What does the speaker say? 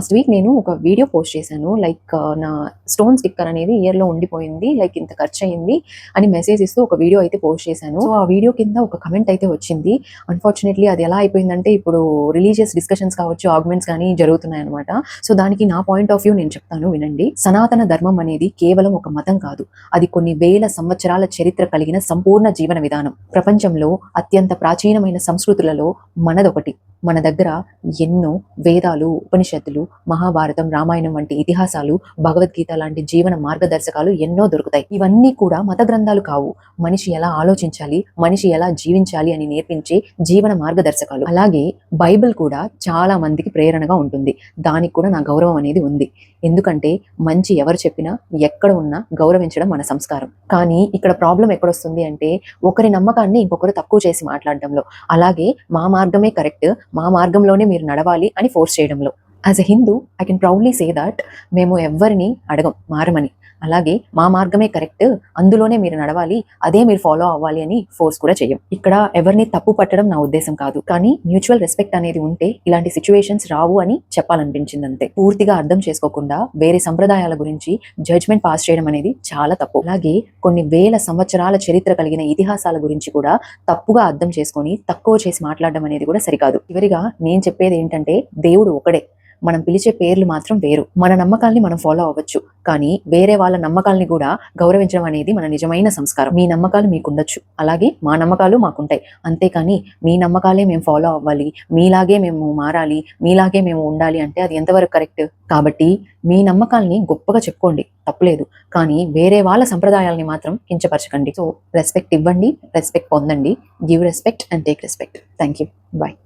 Last week నేను ఒక video post చేశాను. లైక్ నా స్టోన్ స్టిక్కర్ అనేది ఇయర్‌లో ఉండిపోయింది. లైక్ ఇంత ఖర్చయింది అని మెసేజ్ ఇస్తూ ఒక వీడియో అయితే పోస్ట్ చేశాను. సో, ఆ వీడియో కింద ఒక కమెంట్ అయితే వచ్చింది. అన్‌ఫార్చునేట్‌లీ అది ఎలా అయిపోయిందంటే ఇప్పుడు రిలీజియస్ డిస్కషన్స్ కావచ్చు, ఆర్గ్యుమెంట్స్ కానీ జరుగుతున్నాయన్నమాట. సో, దానికి నా పాయింట్ ఆఫ్ వ్యూ నేను చెప్తాను వినండి. సనాతన ధర్మం అనేది కేవలం ఒక మతం కాదు. అది కొన్ని వేల సంవత్సరాల చరిత్ర కలిగిన సంపూర్ణ జీవన విధానం. ప్రపంచంలో అత్యంత ప్రాచీనమైన సంస్కృతులలో మనదొకటి. మన దగ్గర ఎన్నో వేదాలు, ఉపనిషత్తులు, మహాభారతం, రామాయణం వంటి ఇతిహాసాలు, భగవద్గీత లాంటి జీవన మార్గదర్శకాలు ఎన్నో దొరుకుతాయి. ఇవన్నీ కూడా మత గ్రంథాలు కావు. మనిషి ఎలా ఆలోచించాలి, మనిషి ఎలా జీవించాలి అని నేర్పించే జీవన మార్గదర్శకాలు. అలాగే బైబిల్ కూడా చాలా మందికి ప్రేరణగా ఉంటుంది. దానికి కూడా నా గౌరవం అనేది ఉంది. ఎందుకంటే మంచి ఎవరు చెప్పినా, ఎక్కడ ఉన్నా గౌరవించడం మన సంస్కారం. కానీ ఇక్కడ ప్రాబ్లం ఎక్కడొస్తుంది అంటే ఒకరి నమ్మకాన్ని ఇంకొకరు తక్కువ చేసి మాట్లాడడంలో, అలాగే మా మార్గమే కరెక్ట్, మా మార్గంలోనే మీరు నడవాలి అని ఫోర్స్ చేయడంలో. As a Hindu I can proudly say that మేము ఎవ్వరిని అడగం మారమని. అలాగే మా మార్గమే కరెక్ట్, అందులోనే మీరు నడవాలి, అదే మీరు ఫాలో అవ్వాలి అని ఫోర్స్ కూడా చేయం. ఇక్కడ ఎవరిని తప్పు పట్టడం నా ఉద్దేశం కాదు. కానీ మ్యూచువల్ రెస్పెక్ట్ అనేది ఉంటే ఇలాంటి సిచ్యువేషన్స్ రావు అని చెప్పాలనిపించింది అంతే. పూర్తిగా అర్థం చేసుకోకుండా వేరే సంప్రదాయాల గురించి జడ్జ్మెంట్ పాస్ చేయడం అనేది చాలా తప్పు. అలాగే కొన్ని వేల సంవత్సరాల చరిత్ర కలిగిన ఇతిహాసాల గురించి కూడా తప్పుగా అర్థం చేసుకొని తక్కువ చేసి మాట్లాడడం అనేది కూడా సరికాదు. చివరిగా నేను చెప్పేది ఏంటంటే దేవుడు ఒకడే, మనం పిలిచే పేర్లు మాత్రం వేరు. మన నమ్మకాల్ని మనం ఫాలో అవ్వచ్చు, కానీ వేరే వాళ్ళ నమ్మకాల్ని కూడా గౌరవించడం అనేది మన నిజమైన సంస్కారం. మీ నమ్మకాలు మీకుండొచ్చు, అలాగే మా నమ్మకాలు మాకుంటాయి. అంతేకాని మీ నమ్మకాలే మేము ఫాలో అవ్వాలి, మీలాగే మేము మారాలి, మీలాగే మేము ఉండాలి అంటే అది ఎంతవరకు కరెక్ట్? కాబట్టి మీ నమ్మకాల్ని గొప్పగా చెప్పుకోండి, తప్పులేదు. కానీ వేరే వాళ్ళ సంప్రదాయాల్ని మాత్రం కించపరచకండి. సో రెస్పెక్ట్ ఇవ్వండి, రెస్పెక్ట్ పొందండి. Give respect and take respect. Thank you. Bye.